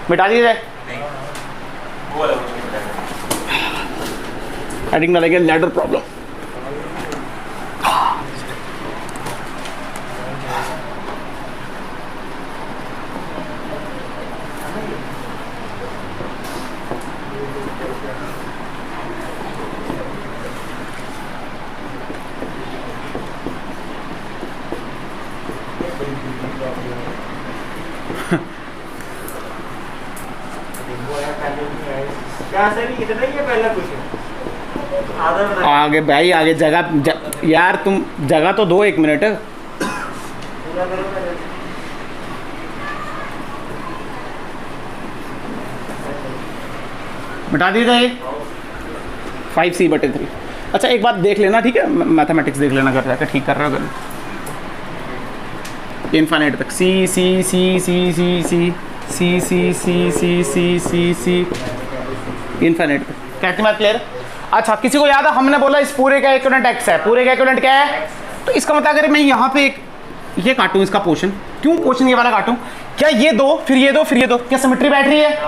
मिटा दीजिए। हेडिंग डालेंगे लैडर प्रॉब्लम। आगे भाई आगे यार तुम जगह तो दो, 1 मिनट। मिटा दीजिए 5c/3। अच्छा एक बात देख लेना, ठीक है? मैथमेटिक्स देख लेना, घर जाकर ठीक कर रहे हो इनफाइनाइट तक। सी सी सी सी सी सी सी सी सी सी सी सी सी इनफाइनाइट तक। कहती बात क्लियर? अच्छा किसी को याद है हमने बोला इस पूरे का इक्विवेलेंट x है, पूरे का इक्विवेलेंट क्या है? तो इसका मतलब अगर मैं यहाँ पे एक ये काटूँ इसका पोर्शन, क्यों पोर्शन ये वाला काटूँ? क्या ये दो फिर ये दो फिर ये दो, क्या सिमेट्री बैठ रही है?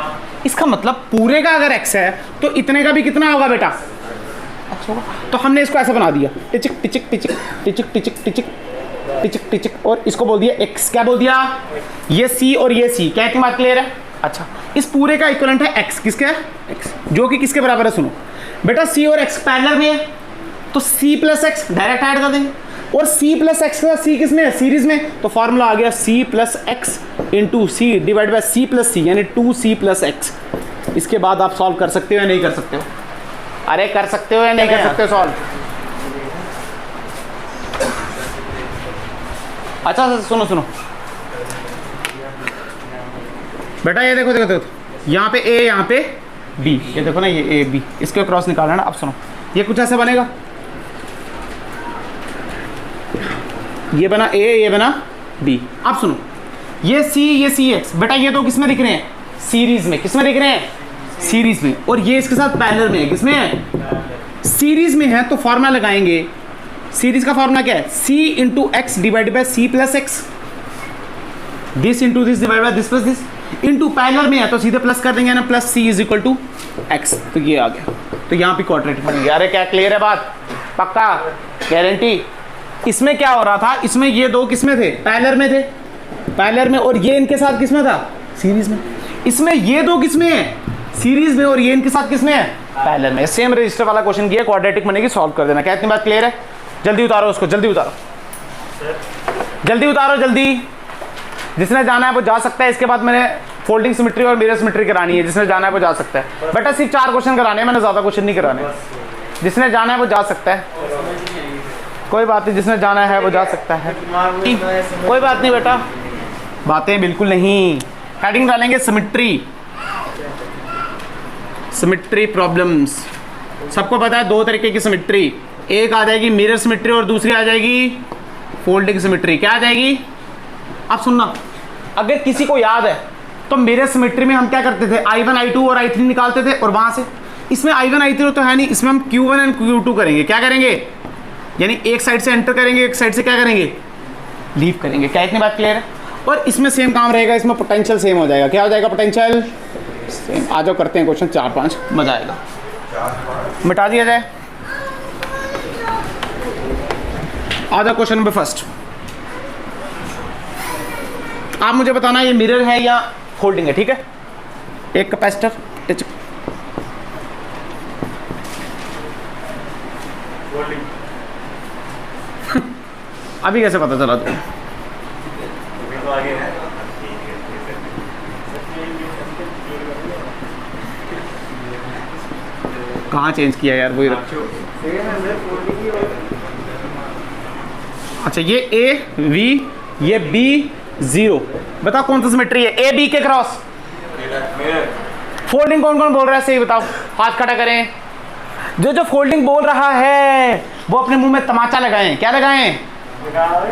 इसका मतलब पूरे का अगर x है तो इतने का भी कितना होगा बेटा? x होगा। तो हमने इसको ऐसे बना दिया, टिचिक टिचिक टिचिक टिचिक टिचिक टिचिक टिचिक टिचिक, और इसको बोल दिया x। क्या बोल दिया? ये c और ये c। क्या इतनी बात क्लियर है? अच्छा, इस पूरे का इक्विवेलेंट है x। किसके है? x, जो कि किसके बराबर है? सुनो बेटा, c और x पैरेलल में है तो c plus x direct add कर देंगे, और c प्लस एक्स का c किस में है? सीरीज में। तो फॉर्मूला आ गया c plus x into C divide by c plus C, यानी 2c प्लस एक्स। इसके बाद आप सॉल्व कर सकते हो या नहीं कर सकते हो? अरे कर सकते हो या नहीं कर सकते हो सॉल्व? अच्छा सुनो सुनो बेटा, ये देखो देखो देखो, यहाँ पे a यहाँ पे b, ये देखो ना, ये a b, इसके क्रॉस निकालना ना। अब सुनो, ये कुछ ऐसा बनेगा, ये बना a, ये बना b। अब सुनो, ये c ये c x, बेटा ये दो किस में दिख रहे हैं? सीरीज में। किस में दिख रहे हैं? सीरीज में। और ये इसके साथ पैरेलल में है। किस में है? सीरीज में है। तो फॉर्मूला लगाएंगे, सीरीज का फॉर्मूला क्या है? c into x divide by c plus x, this into this divide by this plus this, into parallel में है तो सीधे प्लस कर देंगे ना, plus c is equal to x. तो ये आ गया, तो यहाँ पे क्वाड्रेटिक बन गया। अरे क्या क्लियर है बात? पक्का? गारंटी? इसमें क्या हो रहा था? इसमें ये दो किस में थे? पैरेलल में थे, पैरेलल में, और ये इनके साथ किस में था? सीरीज में। इसमें ये दो किस में है? सीरीज में, और ये इनके साथ किस में है? पैरेलल में। सेम रजिस्टर वाला क्वेश्चन किया, क्वाड्रेटिक बनेगी, सॉल्व कर देना। क्या इतनी बात क्लियर है? जल्दी उतारो उसको, जल्दी उतारो, जल्दी उतारो, जल्दी। जिसने जाना है वो जा सकता है। इसके बाद मैंने फोल्डिंग सिमेट्री और मिरर सिमेट्री करानी है। जिसने जाना है वो जा सकता है। बेटा सिर्फ 4 क्वेश्चन कराने हैं, मैंने ज़्यादा क्वेश्चन नहीं कराने। जिसने जाना है वो जा सकता है, कोई बात नहीं। जिसने जाना है वो जा सकता है, कोई बात नहीं बेटा, बातें बिल्कुल नहीं। हेडिंग डालेंगे सिमेट्री, सिमेट्री प्रॉब्लम्स। सबको पता है 2 तरीके की सिमेट्री, एक आ जाएगी मिरर सिमेट्री और दूसरी आ जाएगी फोल्डिंग सिमेट्री। क्या आ जाएगी? अब सुनना, अगर किसी को याद है तो मिरर सिमेट्री में हम क्या करते थे? I1 I2 और I3 निकालते थे, और वहां से इसमें I1 I3 तो है नहीं, इसमें हम Q1 एंड Q2 करेंगे। क्या करेंगे? यानी एक साइड से एंटर करेंगे, एक साइड से क्या करेंगे? लीव करेंगे। क्या इतनी बात क्लियर है? और इसमें सेम काम रहेगा, इसमें पोटेंशियल सेम हो जाएगा। क्या हो जाएगा? Potential same. आ जाओ करते हैं क्वेश्चन 4-5, मजा आएगा। मिटा दिया जाए, आ जाओ क्वेश्चन नंबर फर्स्ट। आप मुझे बताना ये मिरर है या फोल्डिंग है, ठीक है? एक कैपेसिटर टच, अभी कैसे पता चला तुम्हें? कहाँ चेंज किया यार? वही अच्छा, ये ए वी, ये बी 0। बताओ कौन सा सिमेट्री है? ए बी के क्रॉस। फोल्डिंग कौन कौन बोल रहा है? सही बताओ, हाथ खड़ा करें। जो फोल्डिंग बोल रहा है वो अपने मुंह में तमाचा लगाएं। क्या लगाएं?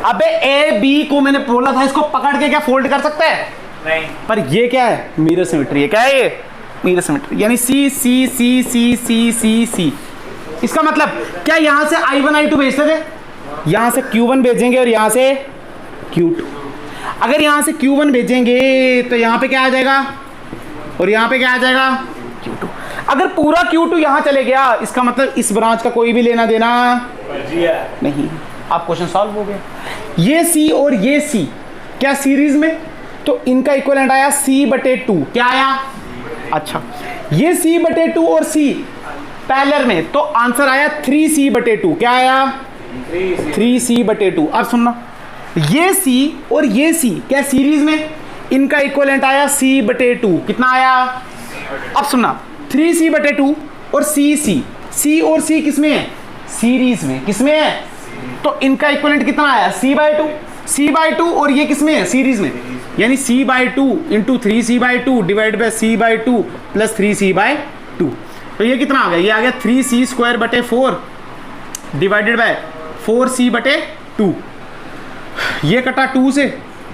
अबे ए बी को मैंने बोला था, इसको पकड़ के क्या फोल्ड कर सकता है? नहीं। पर ये क्या है? मिरर सिमेट्री है। क्या है ये? Mirror symmetry. यानी सी सी सी सी सी सी सी। इसका मतलब क्या यहां से I1 I2 भेजते थे, यहां से Q1 भेजेंगे और यहां से Q2। अगर यहां से Q1 भेजेंगे तो यहां पे क्या आ जाएगा, और यहां पे क्या आ जाएगा? Q2। अगर पूरा Q2 यहां चले गया, इसका मतलब इस ब्रांच का कोई भी लेना देना नहीं। आप क्वेश्चन सॉल्व हो गया। ये C और ये C क्या सीरीज में? तो इनका इक्विवेलेंट आया C/2। क्या आया? अच्छा, ये C/2 और C पैरेलल में, तो आंसर आया 3C/2। क्या आया? 3C/2। अब सुनना, ये C और ये C क्या सीरीज में? इनका इक्विवेलेंट आया C/2। कितना आया? अब सुनना, 3C/2 और C और C किस में है? सीरीज में। किस में है? तो इनका इक्विवेलेंट कितना आया? C/2 और ये किस में है? सीरीज में। यानी C/2 into 3C/2 divide by C/2 plus 3C/2। तो ये कितना आ गया? ये आ गया 3C² डिवाइडेड बाय 4C/2। ये कटा 2 से,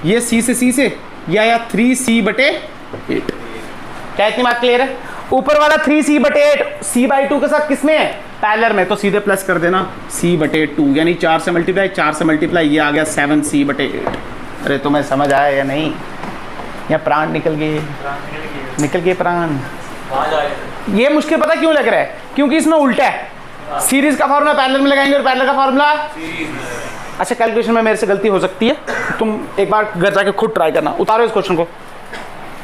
ये C से C से, ये आया 3C/8। क्या इतनी बात क्लियर है? ऊपर वाला 3C/8 C/2 के साथ किसमें है? पैरेलल में। तो सीधे प्लस कर देना C/2, यानी 4 से मल्टीप्लाई, 4 से मल्टीप्लाई, ये आ गया 7C/8। अरे तुम्हें समझ आया या नहीं? या प्राण निकल गए, निकल गए प्राण। वहाँ जा रहे थे। ये मुश्किल पता क्यों लग रहा है? क्योंकि इसमें उल्टा है। सीरीज का फार्मूला पैरेलल में लगाएंगे और पैरेलल का फार्मूला। अच्छा कैलकुलेशन में मेरे से गलती हो सकती है, तुम एक बार घर जाके खुद ट्राई करना। उतारो इस क्वेश्चन को,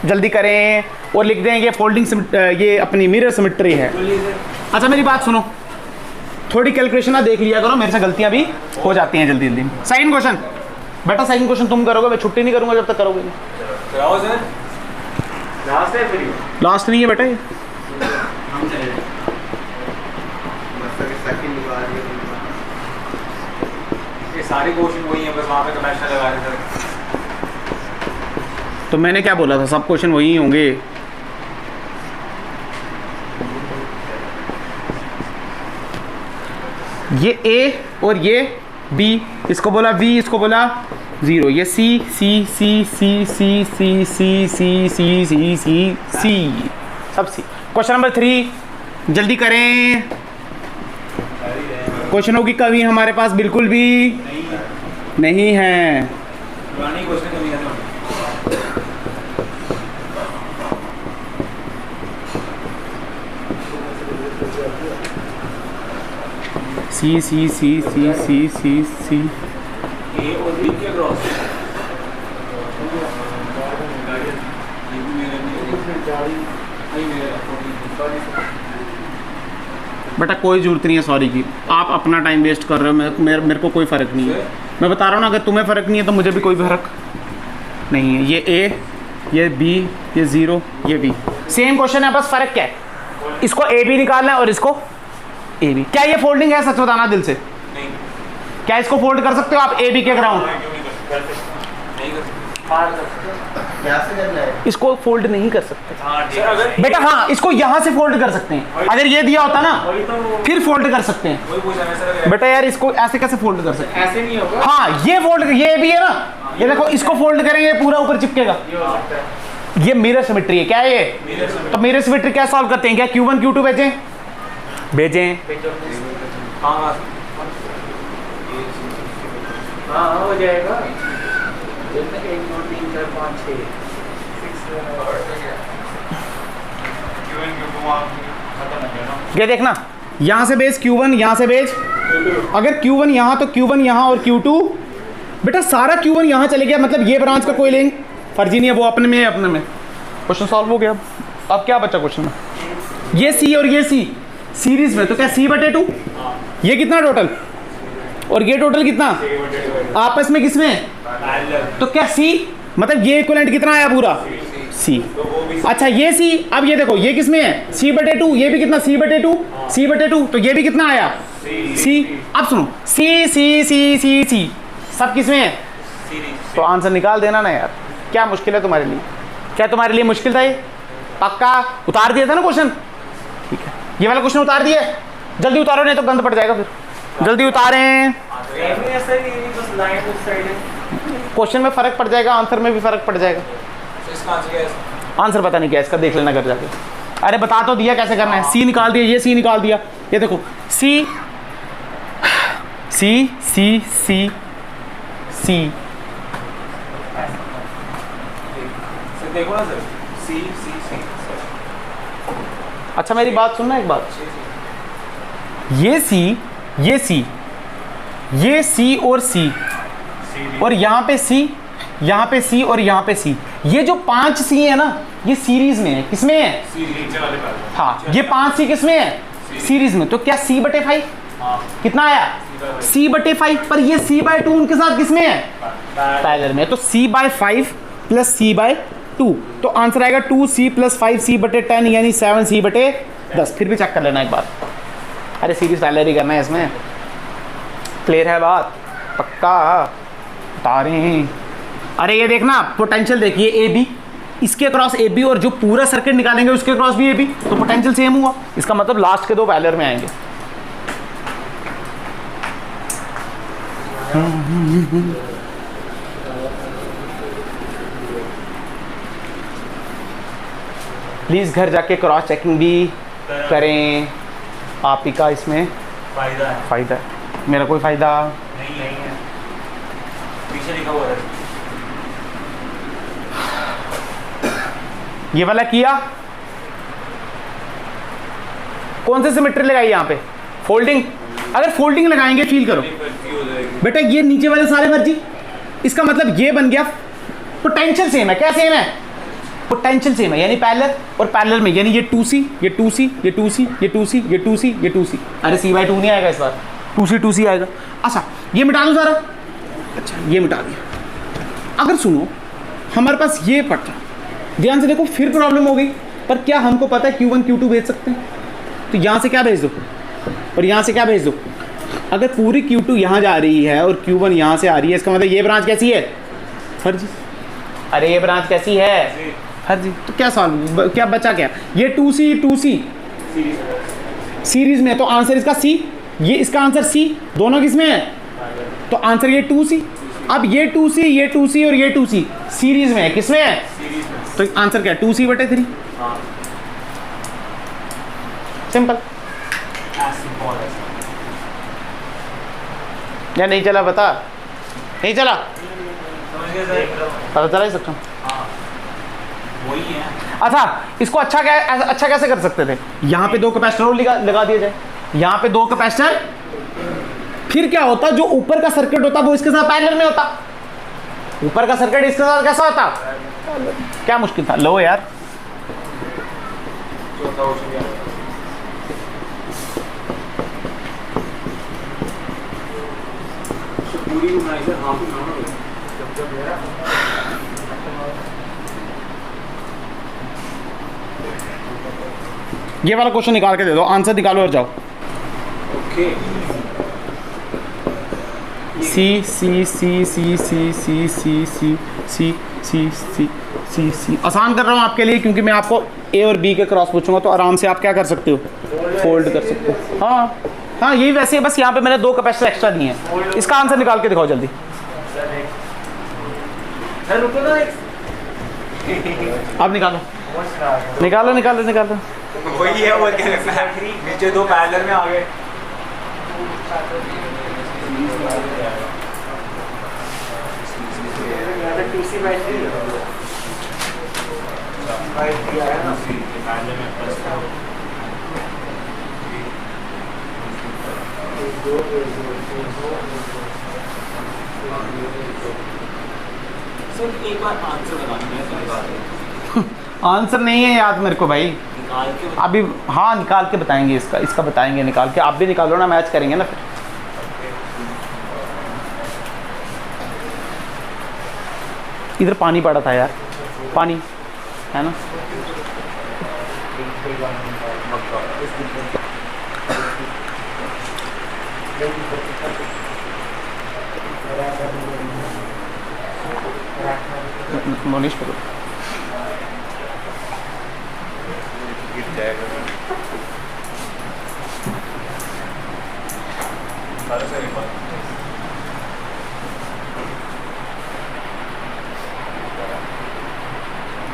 जल्दी करें और लिख दें ये फोल्डिंग ये अपनी मिरर सिमेट्री है। अच्छा मेरी बात सुनो, थोड़ी कैलकुलेशन ना देख लिया करो, मेरे से गलतियां भी हो जाती हैं जल्दी जल्दी। सेकंड क्वेश्चन बेटा, सेकंड क्वेश्चन तुम करोगे, मैं छुट्टी नहीं करूंगा जब तक करोगे नहीं। कराओ सर। लास्ट है फिर ये। लास्ट नहीं है बेटा ये। हम चले जाएं। ये सारे क्वेश्चन वही हैं, बस वहाँ पे कमेंशन लगा रहे थे। तो मैंने क्या बोला था, सब क्वेश्चन वही होंगे। ये ए और ये बी, इसको बोला वी, इसको बोला 0। ये सी सी सी सी सी सी सी सी सी सी सी सी सब सी। क्वेश्चन नंबर 3 जल्दी करें। क्वेश्चनों की कमी हमारे पास बिल्कुल भी नहीं है। पुरानी क्वेश्चन कमी है तो सी सी सी सी सी सी सी ए और बी के क्रॉस। बेटा कोई ज़रूरत नहीं है सॉरी की, आप अपना टाइम वेस्ट कर रहे हो, मेरे को कोई फ़र्क नहीं है। मैं बता रहा हूँ ना, अगर तुम्हें फ़र्क नहीं है तो मुझे भी कोई फ़र्क नहीं है। ये ए, ये बी, ये 0, ये बी, सेम क्वेश्चन है, बस फ़र्क क्या है, इसको ए बी निकालना है और इसको ए बी। क्या ये फोल्डिंग है? सच बताना दिल से। नहीं। क्या इसको फोल्ड कर सकते हो आप ए बी के ग्राउंड? नहीं कर सकते। इसको फोल्ड नहीं कर सकते सर अगर बेटा। हाँ इसको यहाँ से फोल्ड कर सकते हैं, अगर ये दिया होता ना वही तो फिर फोल्ड कर सकते हैं। वही पूछा मैं सर। बेटा यार इसको ऐसे कैसे फोल्ड कर सकते हैं? ऐसे नहीं होगा। हाँ ये फोल्ड, ये भी है ना, ये देखो इसको फोल्ड करेंगे पूरा ऊपर चिपकेगा। ये हो सकता है। ये मिरर सिमेट्री है। क्या है ये? तो मिरर सिमेट्री क्या सॉल्व करते हैं? क्या Q1 Q2 भेजें? हाँ हाँ हो जाएगा। 1 2 3 4 5 6 ये देखना, यहाँ से बेस Q1, यहाँ से बेस, अगर Q1 यहाँ तो Q1 यहाँ और Q2, बेटा सारा Q1 यहाँ चले गया, मतलब ये ब्रांच का कोई लिंक फर्जी नहीं है, वो अपने में है, अपने में। क्वेश्चन सॉल्व हो गया। अब क्या बचा क्वेश्चन में? ये C और ये C सीरीज में, तो क्या C/2, ये कितना टोटल और ये टोटल कितना आपस में किसमें? तो क्या C मतलब ये इक्विवेलेंट कितना आया पूरा? C। अच्छा ये C, अब ये देखो ये किसमें है? C/2, ये भी कितना? C/2, C/2, तो ये भी कितना आया? C। अब सुनो C C C C C सब किसमें है? तो आंसर निकाल देना ना यार, क्या मुश्किल है तुम्हारे लिए? क्या तुम्हारे लिए मुश्किल था ये? पक्का उतार दिया था ना क्वेश्चन? ठीक है, ये वाला क्वेश्चन उतार दिया, जल्दी उतारो नहीं तो गंद पड़ जाएगा फिर। जल्दी उतारें, क्वेश्चन में फर्क पड़ जाएगा, आंसर में भी फर्क पड़ जाएगा। आंसर पता नहीं क्या इसका, देख लेना कर जाके। अरे बता तो दिया कैसे करना है। C निकाल दिया, ये C निकाल दिया, ये देखो C C C C C। देखो ना सर, C C C। अच्छा मेरी बात सुनना एक बात, ये C, ये C, ये C और C, और यहाँ पे C, यहाँ पे C और यहाँ पे C, ये जो 5 C है ना ये सीरीज में है। किसमें है? हाँ ये 5 C किसमें है? सीरीज में। तो क्या C/5 कितना आया? C/5, पर ये C/2 उनके साथ किसमें है? पैरेलल में। तो C/5 प्लस C/2, तो आंसर आएगा 2C + 5C/10 यानी 7C/10। फिर भी चेक कर लेना एक बार। अरे सीरीज पैरेलल ही करना है इसमें, क्लियर है बात? पक्का बता रहे हैं। अरे ये देखना पोटेंशियल देखिए, ए बी, इसके क्रॉस ए बी, और जो पूरा सर्किट निकालेंगे उसके क्रॉस भी ए बी, तो पोटेंशियल सेम हुआ। इसका मतलब लास्ट के दो पैरेलल में आएंगे। प्लीज़ घर जाके क्रॉस चेकिंग भी करें, आप ही का इसमें फ़ायदा है, मेरा कोई फ़ायदा नहीं है। पीछे लिखा हुआ है। ये वाला किया, कौन से सिमेट्री लगाई यहाँ पे, फोल्डिंग। अगर फोल्डिंग लगाएंगे फील करो बेटा, ये नीचे वाले सारे मर्जी, इसका मतलब ये बन गया पोटेंशियल सेम है। क्या सेम है? पोटेंशियल सेम है, यानी पैरेलल और पैरेलल में, यानी ये 2c, ये 2c, ये 2c, ये 2c, ये 2c, ये 2c। अरे c/2 नहीं आएगा इस बार, 2c आएगा। अच्छा ये मिटा दो सारा। अच्छा ये मिटा दिया। अगर सुनो हमारे पास ये पटा, ध्यान से देखो, फिर प्रॉब्लम हो गई। पर क्या हमको पता है Q1 Q2 भेज सकते हैं? तो यहाँ से क्या भेज दो और यहाँ से क्या भेज दो। अगर पूरी Q2 यहाँ जा रही है और Q1 यहाँ से आ रही है, इसका मतलब ये ब्रांच कैसी है? फर्जी। अरे ये ब्रांच कैसी है? फर्जी। तो क्या सॉल्व, क्या बचा क्या? ये 2c सीरीज में है, तो आंसर इसका C, ये इसका आंसर C, दोनों किस में है? तो आंसर ये 2c। अब ये 2c, ये 2c और ये 2c सीरीज में है, किस में है? तो आंसर क्या है? 2c/3। सिंपल। या नहीं चला? बता, नहीं चला? पता चला ही सकता हूँ। वही है। अच्छा इसको अच्छा कैसे कर सकते थे? यहाँ पे 2 कैपेसिटर और लगा दिया जाए, यहाँ पे 2 कैपेसिटर, फिर क्या होता? जो ऊपर का सर्किट होता वो इसके साथ पैरेलल में होता, ऊपर का सर्किट इसके साथ कैसा होता? क्या मुश्किल था? लो यार, पूरी बनाई सर। हाँ ये वाला क्वेश्चन निकाल के दे दो, आंसर निकालो और जाओ। ओके। सी सी सी सी सी सी सी सी सी सी सी सी सी आसान कर रहा हूँ आपके लिए, क्योंकि मैं आपको ए और बी के क्रॉस पूछूंगा, तो आराम से आप क्या कर सकते हो? फोल्ड कर सकते हो। हाँ हाँ यही वैसे, बस यहाँ पे मैंने 2 कैपेसिटर एक्स्ट्रा दिए हैं। इसका आंसर निकाल के दिखाओ जल्दी। अब निकालो निकालो निकालो निकालो। वही है, वो क्या लगता है? नीचे 2 पैरेलल में आ गए। एक बार आंसर बताना। आंसर नहीं है याद मेरे को भाई अभी। हाँ निकाल के बताएंगे, इसका बताएंगे निकाल के। आप भी निकालो ना, मैच करेंगे ना फिर। इधर पानी पड़ा था यार, पानी है ना। मोनिश पकड़ो।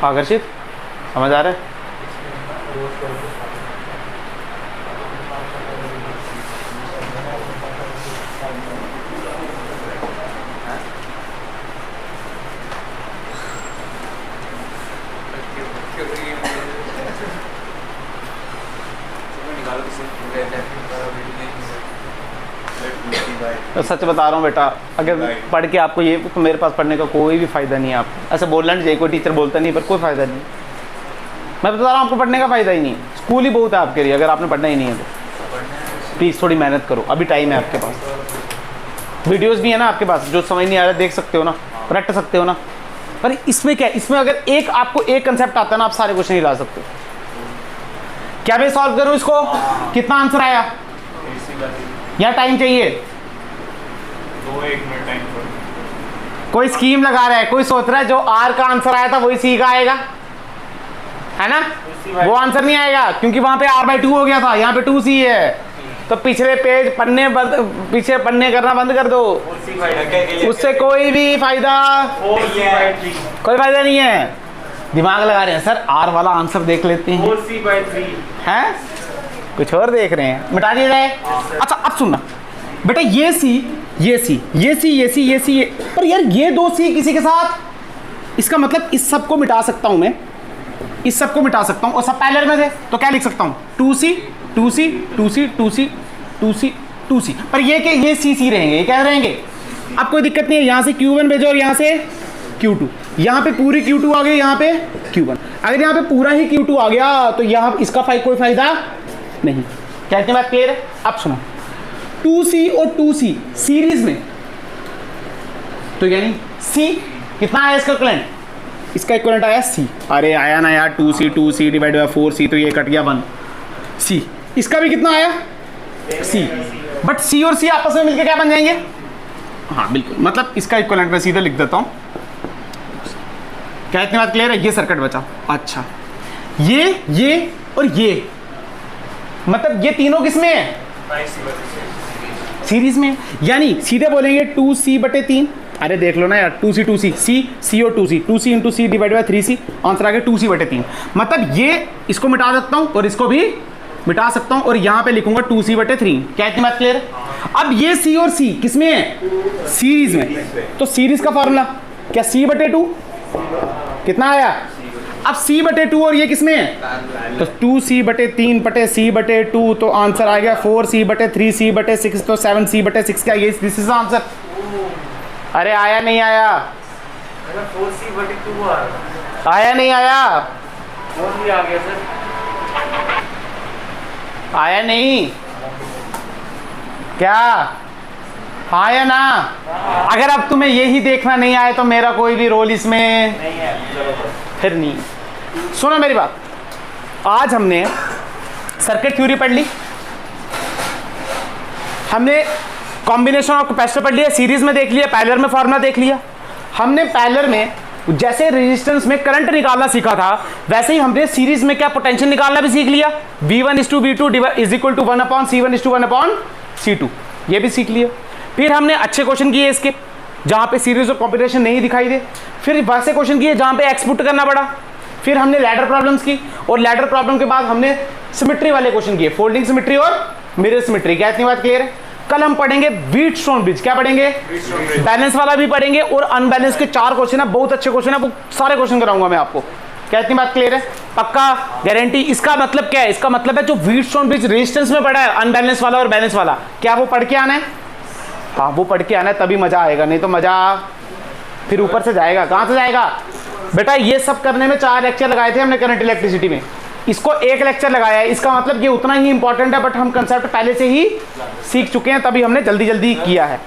आकर्षित समझ आ रहा है? तो सच बता रहा हूँ बेटा, अगर पढ़ के आपको ये, तो मेरे पास पढ़ने का कोई भी फ़ायदा नहीं है। आप ऐसे बोलना नहीं चाहिए, कोई टीचर बोलता नहीं, पर कोई फ़ायदा नहीं। मैं बता रहा हूँ आपको पढ़ने का फ़ायदा ही नहीं। स्कूल ही बहुत है आपके लिए, अगर आपने पढ़ना ही नहीं है तो प्लीज़ थोड़ी मेहनत करो। अभी टाइम है आपके पास, वीडियोज़ भी है ना आपके पास, जो समझ नहीं आ रहा देख सकते हो ना, रट सकते हो ना। पर इसमें क्या है, इसमें अगर आपको एक कंसेप्ट आता है ना, आप सारे क्वेश्चन ही ला सकते हो। क्या मैं सॉल्व करूँ इसको? कितना आंसर आया? या टाइम चाहिए? 2-1 मिनट टाइम। कोई स्कीम लगा रहा है, कोई सोच रहा है जो आर का आंसर आया था वही सी का आएगा, है ना? वो आंसर नहीं आएगा, क्योंकि वहां पे r/2 हो गया था, यहाँ पे 2c है। तो पिछले पेज पीछे पन्ने करना बंद कर दो, उससे कोई भी फायदा, कोई फायदा नहीं है। दिमाग लगा रहे हैं सर, आर वाला आंसर देख लेते हैं, 4c/3 है कुछ और देख रहे हैं, मिटा दिया जाए। अच्छा अब सुनना बेटा, ये सी ये सी ये सी ये सी ये सी ये, पर यार ये 2 सी किसी के साथ, इसका मतलब इस सब को मिटा सकता हूं मैं, इस सबको मिटा सकता हूँ और सब पैरेलल में थे, तो क्या लिख सकता हूँ 2C 2C 2C 2C 2C 2C, पर ये C रहेंगे, ये क्या रहेंगे। अब कोई दिक्कत नहीं है, यहाँ से Q1 भेजो और यहाँ से Q2, यहाँ पे पूरी Q2 आ गई, यहाँ पे Q1। अगर यहाँ पे पूरा ही Q2 आ गया तो यहाँ इसका कोई फायदा नहीं। क्या इतनी बात क्लियर है। अब सुनो 2C और 2C सीरीज में, तो यानी C कितना आया इसका इक्विवेलेंट, इसका इक्विवेलेंट आया C। अरे आया ना यार 2C डिवाइड बाय 4C, तो ये कट गया 1C। इसका भी कितना आया C, बट C और C आपस में मिलकर क्या बन जाएंगे, हाँ बिल्कुल, मतलब इसका इक्विवेलेंट मैं सीधे लिख देता हूं। क्या इतनी बात क्लियर है। ये सर्किट बचा। अच्छा ये और ये, मतलब ये तीनों किसमें है, सीरीज में, यानी सीधे बोलेंगे 2C/3। अरे देख लो ना यार 2C C और 2C into C divide by 3C, answer आ गया 2C/3। मतलब ये इसको मिटा सकता हूं और इसको भी मिटा सकता हूं और यहां पे लिखूंगा 2C/3। क्या इतनी बात क्लियर है। अब ये C और C किसमें है, सीरीज में, तो सीरीज का फॉर्मूला क्या C/2 कितना आया। अब C/2 और ये किसमें है, तो 2C/3/C/2, तो आंसर आ गया 4C/3C/6, तो 7C/6 क्या, ये दिस इज आंसर। अरे आया नहीं आया, 4C/2 आया नहीं आया, भी आ गया सर, आया नहीं क्या, हाँ या ना। अगर अब तुम्हें यही देखना नहीं आए तो मेरा कोई भी रोल इसमें नहीं है, फिर नहीं। सुनो मेरी बात, आज हमने सर्किट थ्योरी पढ़ ली, हमने कॉम्बिनेशन ऑफ कैपेसिटर पढ़ लिया, सीरीज में देख लिया, पैरेलल में फॉर्मूला देख लिया। हमने पैरेलल में जैसे रेजिस्टेंस में करंट निकालना सीखा था, वैसे ही हमने सीरीज में क्या पोटेंशियल निकालना भी सीख लिया। V1:V2 = 1/C1:1/C2, ये भी सीख लिया। फिर हमने अच्छे क्वेश्चन किए इसके, जहाँ पे सीरीज और कॉम्बिनेशन नहीं दिखाई दे। फिर वैसे क्वेश्चन किए जहाँ पे एक्सपुट करना पड़ा। फिर हमने लैडर प्रॉब्लम्स की, और लैडर प्रॉब्लम के बाद हमने सिमेट्री वाले क्वेश्चन किए, फोल्डिंग सिमेट्री और मिरर सिमेट्री। क्या इतनी बात क्लियर है। कल हम पढ़ेंगे व्हीटस्टोन ब्रिज। क्या पढ़ेंगे, बैलेंस वाला भी पढ़ेंगे, और अनबैलेंस के 4 क्वेश्चन है, बहुत अच्छे क्वेश्चन है, वो सारे क्वेश्चन कराऊंगा मैं आपको। क्या इतनी बात क्लियर है, पक्का गारंटी। इसका मतलब क्या है, इसका मतलब है जो व्हीटस्टोन ब्रिज रेजिस्टेंस में पड़ा है, अनबैलेंस वाला और बैलेंस वाला, क्या वो पढ़ के आना है, हाँ वो पढ़ के आना है, तभी मजा आएगा, नहीं तो मजा फिर ऊपर से जाएगा। कहाँ से जाएगा बेटा, ये सब करने में 4 लेक्चर लगाए थे हमने करंट इलेक्ट्रिसिटी में, इसको 1 लेक्चर लगाया है। इसका मतलब ये उतना ही इंपॉर्टेंट है, बट हम कंसेप्ट पहले से ही सीख चुके हैं, तभी हमने जल्दी जल्दी किया है।